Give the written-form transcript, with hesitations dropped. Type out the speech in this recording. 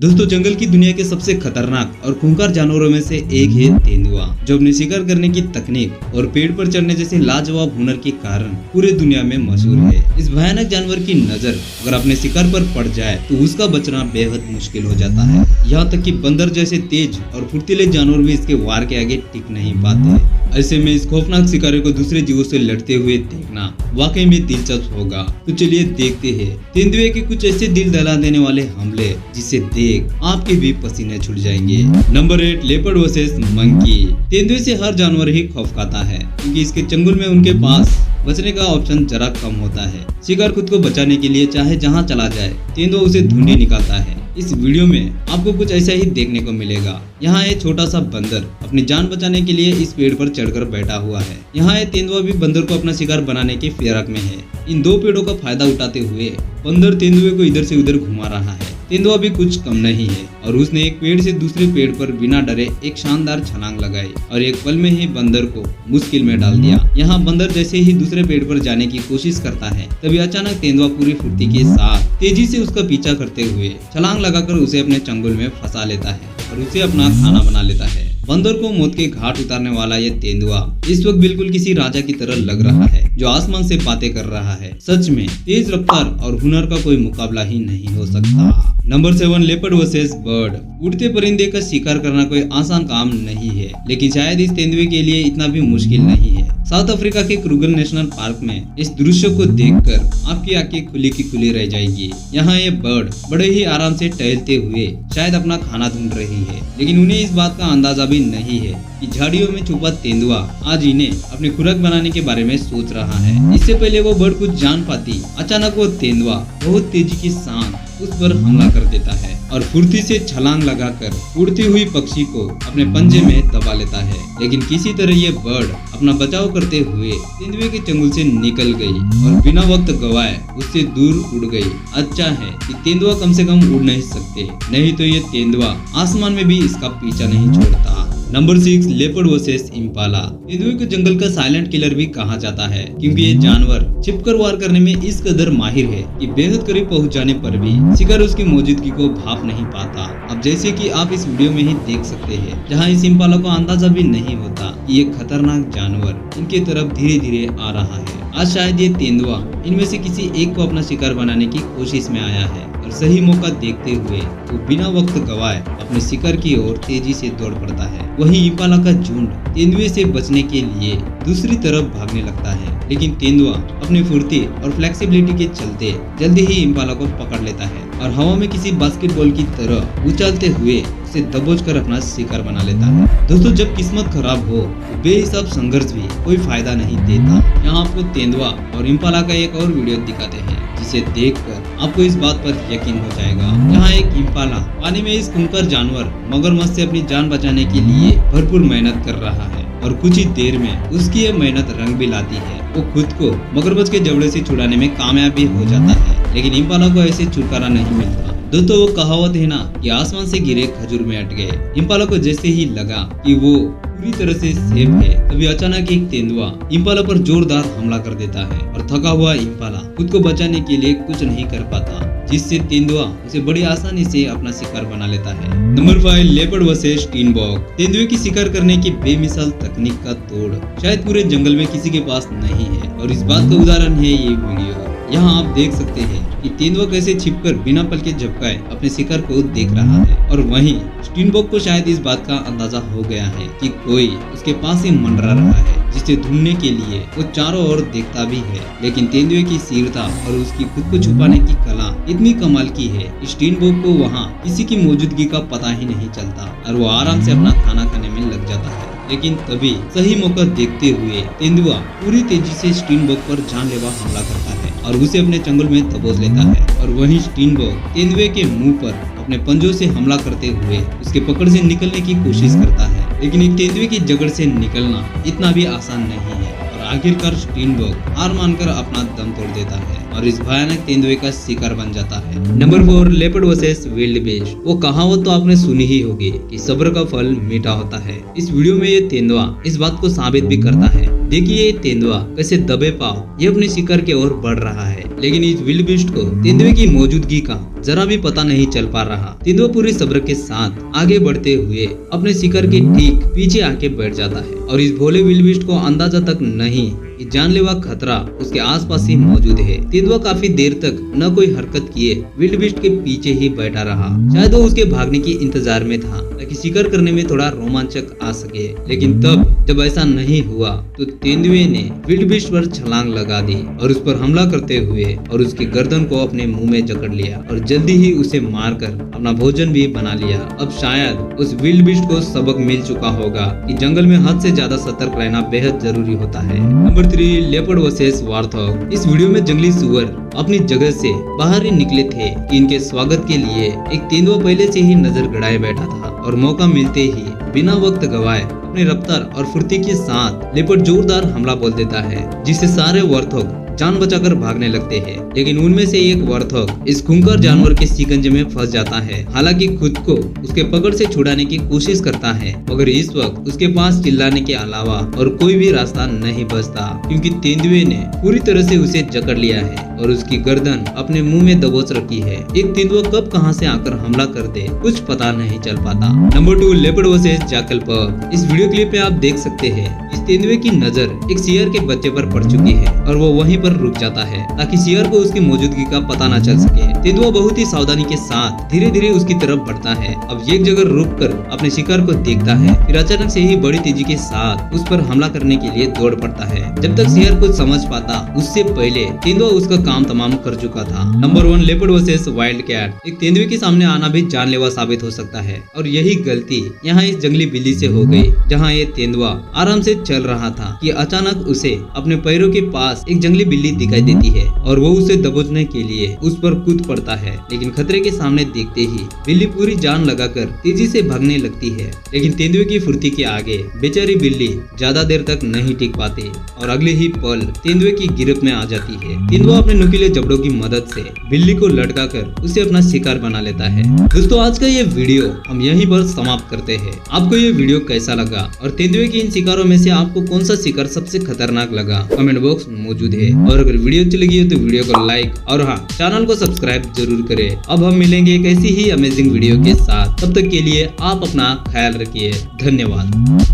दोस्तों, जंगल की दुनिया के सबसे खतरनाक और खूंखार जानवरों में से एक है तेंदुआ, जो अपने शिकार करने की तकनीक और पेड़ पर चढ़ने जैसे लाजवाब हुनर के कारण पूरे दुनिया में मशहूर है। इस भयानक जानवर की नजर अगर अपने शिकार पर पड़ जाए तो उसका बचना बेहद मुश्किल हो जाता है। यहाँ तक कि बंदर जैसे तेज और फुर्तीले जानवर भी इसके वार के आगे टिक नहीं पाते। ऐसे में इस खौफनाक शिकारी को दूसरे जीवों से लड़ते हुए देखना वाकई में दिलचस्प होगा। तो चलिए देखते हैं तेंदुए के कुछ ऐसे दिल दहला देने वाले हमले जिसे देख आपके भी पसीने छूट जाएंगे। Number 8, leopard versus monkey. तेंदुए से हर जानवर ही खौफ खाता है, क्योंकि इसके चंगुल में उनके पास बचने का ऑप्शन जरा कम होता है। शिकार खुद को बचाने के लिए चाहे जहां चला जाए, तेंदुआ उसे ढूंढे निकालता है। इस वीडियो में आपको कुछ ऐसा ही देखने को मिलेगा। यहाँ एक छोटा सा बंदर अपनी जान बचाने के लिए इस पेड़ पर चढ़कर बैठा हुआ है। यहाँ एक तेंदुआ भी बंदर को अपना शिकार बनाने की फिराक में है। इन दो पेड़ों का फायदा उठाते हुए बंदर तेंदुए को इधर से उधर घुमा रहा है। तेंदुआ भी कुछ कम नहीं है और उसने एक पेड़ से दूसरे पेड़ पर बिना डरे एक शानदार छलांग लगाई और एक पल में ही बंदर को मुश्किल में डाल दिया। यहाँ बंदर जैसे ही दूसरे पेड़ पर जाने की कोशिश करता है, तभी अचानक तेंदुआ पूरी फुर्ती के साथ तेजी से उसका पीछा करते हुए छलांग लगाकर उसे अपने चंगुल में फंसा लेता है और उसे अपना खाना बना लेता है। बंदर को मौत के घाट उतारने वाला ये तेंदुआ इस वक्त बिल्कुल किसी राजा की तरह लग रहा है, जो आसमान से बातें कर रहा है। सच में तेज रफ्तार और हुनर का कोई मुकाबला ही नहीं हो सकता। Number 7, leopard versus bird. उड़ते परिंदे का शिकार करना कोई आसान काम नहीं है, लेकिन शायद इस तेंदुए के लिए इतना भी मुश्किल नहीं है। साउथ अफ्रीका के क्रूगर नेशनल पार्क में इस दृश्य को देखकर आपकी आंखें खुली की खुली रह जाएगी। यहाँ ये बर्ड बड़े ही आराम से टहलते हुए शायद अपना खाना ढूंढ रही है, लेकिन उन्हें इस बात का अंदाजा भी नहीं है कि झाड़ियों में छुपा तेंदुआ आज इन्हें अपनी खुराक बनाने के बारे में सोच रहा है। इससे पहले वो बर्ड कुछ जान पाती, अचानक वो तेंदुआ बहुत तेजी के साथ उस पर हमला कर देता है और फुर्ती से छलांग लगाकर उड़ती हुई पक्षी को अपने पंजे में दबा लेता है। लेकिन किसी तरह ये बर्ड अपना बचाव करते हुए तेंदुए के चंगुल से निकल गई और बिना वक्त गवाए उससे दूर उड़ गई। अच्छा है कि तेंदुआ कम से कम उड़ नहीं सकते, नहीं तो ये तेंदुआ आसमान में भी इसका पीछा नहीं छोड़ता। Number 6, leopard versus Impala. तेंदुए को जंगल का साइलेंट किलर भी कहा जाता है, क्योंकि ये जानवर छिपकर वार करने में इस कदर माहिर है कि बेहद करीब पहुंच जाने पर भी शिकार उसकी मौजूदगी को भाप नहीं पाता। अब जैसे कि आप इस वीडियो में ही देख सकते हैं, जहां इस इम्पाला को अंदाजा भी नहीं होता कि ये खतरनाक जानवर इनके तरफ धीरे धीरे आ रहा है। आज शायद ये तेंदुआ इनमें से किसी एक को अपना शिकार बनाने की कोशिश में आया है और सही मौका देखते हुए वो बिना वक्त गवाए अपने शिकार की ओर तेजी से दौड़ पड़ता है। वहीं इम्पाला का झुंड तेंदुए से बचने के लिए दूसरी तरफ भागने लगता है, लेकिन तेंदुआ अपनी फुर्ती और फ्लेक्सिबिलिटी के चलते जल्दी ही इम्पाला को पकड़ लेता है और हवा में किसी बास्केटबॉल की तरह उछालते हुए उसे दबोचकर अपना शिकार बना लेता है। दोस्तों, जब किस्मत खराब हो तो बेहिसाब संघर्ष भी कोई फायदा नहीं देता। यहाँ आपको तेंदुआ और इम्पाला का एक और वीडियो दिखाते हैं, जिसे देखकर आपको इस बात पर यकीन हो जाएगा। यहाँ एक इम्पाला पानी में इस खूंखार जानवर मगरमच्छ से अपनी जान बचाने के लिए भरपूर मेहनत कर रहा है और कुछ ही देर में उसकी ये मेहनत रंग भी लाती है। वो खुद को मगरमच्छ के जबड़े से छुड़ाने में कामयाब भी हो जाता है, लेकिन इम्पाला को ऐसे छुटकारा नहीं मिलता। दोस्तों, वो कहावत है ना कि आसमान से गिरे खजूर में अट गए। इम्पाला को जैसे ही लगा कि वो पूरी तरह से सेफ है, तभी अचानक एक तेंदुआ इम्पाला पर जोरदार हमला कर देता है और थका हुआ इम्पाला खुद को बचाने के लिए कुछ नहीं कर पाता, जिससे तेंदुआ उसे बड़ी आसानी से अपना शिकार बना लेता है। Number 5, leopard versus steenbok. तेंदुए की शिकार करने की बेमिसाल तकनीक का तोड़ शायद पूरे जंगल में किसी के पास नहीं है, और इस बात का उदाहरण है ये वीडियो। यहाँ आप देख सकते हैं कि तेंदुआ कैसे छिपकर बिना पल के झपकाए अपने शिकार को देख रहा है, और वहीं स्टीनबॉक को शायद इस बात का अंदाजा हो गया है कि कोई उसके पास ही मंडरा रहा है, जिसे ढूंढने के लिए वो चारों ओर देखता भी है। लेकिन तेंदुए की शीघ्रता और उसकी खुद को छुपाने की कला इतनी कमाल की है, स्टीनबॉक को वहाँ किसी की मौजूदगी का पता ही नहीं चलता और वो आराम से अपना खाना खाने में लग जाता है। लेकिन तभी सही मौका देखते हुए तेंदुआ पूरी तेजी से स्टीनबॉक पर जानलेवा हमला करता है और उसे अपने चंगुल में दबोच लेता है। और वहीं स्टीनबॉक तेंदुए के मुंह पर अपने पंजों से हमला करते हुए उसके पकड़ से निकलने की कोशिश करता है, लेकिन एक तेंदुए की जकड़ से निकलना इतना भी आसान नहीं है और आखिरकार स्टीनबॉक हार मानकर अपना दम तोड़ देता है और इस भयानक तेंदुए का शिकार बन जाता है। Number 4, leopard versus wildebeest. वो कहावत तो आपने सुनी ही होगी कि सब्र का फल मीठा होता है। इस वीडियो में ये तेंदुआ इस बात को साबित भी करता है। देखिए तेंदुआ कैसे दबे पाव ये अपने शिकार की ओर बढ़ रहा है, लेकिन इस विल्ड बीस्ट को तेंदुए की मौजूदगी का जरा भी पता नहीं चल पा रहा। तेंदुआ पूरे सब्र के साथ आगे बढ़ते हुए अपने शिकार के ठीक पीछे आके बैठ जाता है और इस भोले विल्ड बीस्ट को अंदाजा तक नहीं कि जानलेवा खतरा उसके आसपास ही मौजूद है। तेंदुआ काफी देर तक न कोई हरकत किए विल्ड बीस्ट के पीछे ही बैठा रहा। शायद वो उसके भागने के इंतजार में था ताकि शिकार करने में थोड़ा रोमांचक आ सके, लेकिन तब जब ऐसा नहीं हुआ तो तेंदुए ने विल्ड बीस्ट पर छलांग लगा दी और उस पर हमला करते हुए और उसकी गर्दन को अपने मुंह में जकड़ लिया और जल्दी ही उसे मारकर अपना भोजन भी बना लिया। अब शायद उस विल्ड बीस्ट को सबक मिल चुका होगा कि जंगल में हद से ज्यादा सतर्क रहना बेहद जरूरी होता है। Number 3, leopard versus warthog. इस वीडियो में जंगली सुअर अपनी जगह से बाहर ही निकले थे कि इनके स्वागत के लिए एक तेंदुआ पहले से ही नजर गड़ाए बैठा था और मौका मिलते ही बिना वक्त गवाए अपनी रफ्तार और फुर्ती के साथ लेपर्ड जोरदार हमला बोल देता है, जिससे सारे वार्थॉग जान बचाकर भागने लगते हैं। लेकिन उनमें से एक वार्थॉग इस खूंखार जानवर के शिकंजे में फंस जाता है। हालांकि खुद को उसके पकड़ से छुड़ाने की कोशिश करता है, मगर इस वक्त उसके पास चिल्लाने के अलावा और कोई भी रास्ता नहीं बचता, क्योंकि तेंदुए ने पूरी तरह से उसे जकड़ लिया है और उसकी गर्दन अपने मुंह में दबोच रखी है। एक तेंदुआ कब कहां से आकर हमला कर दे कुछ पता नहीं चल पाता। नंबर 2, लेपर्ड वर्सेस जैकल पग। इस वीडियो क्लिप में आप देख सकते हैं इस तेंदुए की नजर एक शेर के बच्चे पर पड़ चुकी है और वो वहीं पर रुक जाता है ताकि शेर को उसकी मौजूदगी का पता न चल सके। तेंदुआ बहुत ही सावधानी के साथ धीरे धीरे उसकी तरफ बढ़ता है। अब एक जगह रुककर अपने शिकार को देखता है, फिर अचानक से ही बड़ी तेजी के साथ उस पर हमला करने के लिए दौड़ पड़ता है। जब तक शेर कुछ समझ पाता उससे पहले तेंदुआ उसका काम तमाम कर चुका था। Number 1, leopard versus wild cat. एक तेंदुए के सामने आना भी जानलेवा साबित हो सकता है और यही गलती यहाँ इस जंगली बिल्ली से हो गई। जहाँ ये तेंदुआ आराम से चल रहा था कि अचानक उसे अपने पैरों के पास एक जंगली बिल्ली दिखाई देती है और वो उसे दबोचने के लिए उस पर कूद पड़ता है। लेकिन खतरे के सामने देखते ही बिल्ली पूरी जान लगाकर तेजी से भागने लगती है, लेकिन तेंदुए की फुर्ती के आगे बेचारी बिल्ली ज्यादा देर तक नहीं टिक पाती और अगले ही पल तेंदुए की गिरफ्त में आ जाती है। तेंदुआ अपने नुकीले जबड़ों की मदद से बिल्ली को लटकाकर उसे अपना शिकार बना लेता है। दोस्तों, आज का ये वीडियो हम यहीं पर समाप्त करते हैं। आपको ये वीडियो कैसा लगा और तेंदुए के इन शिकारों में से आपको कौन सा शिकार सबसे खतरनाक लगा, कमेंट बॉक्स में मौजूद है। और अगर वीडियो अच्छी लगी हो तो वीडियो को लाइक और हाँ, चैनल को सब्सक्राइब जरूर करें। अब हम मिलेंगे एक ऐसी ही अमेजिंग वीडियो के साथ, तब तक के लिए आप अपना ख्याल रखिए। धन्यवाद।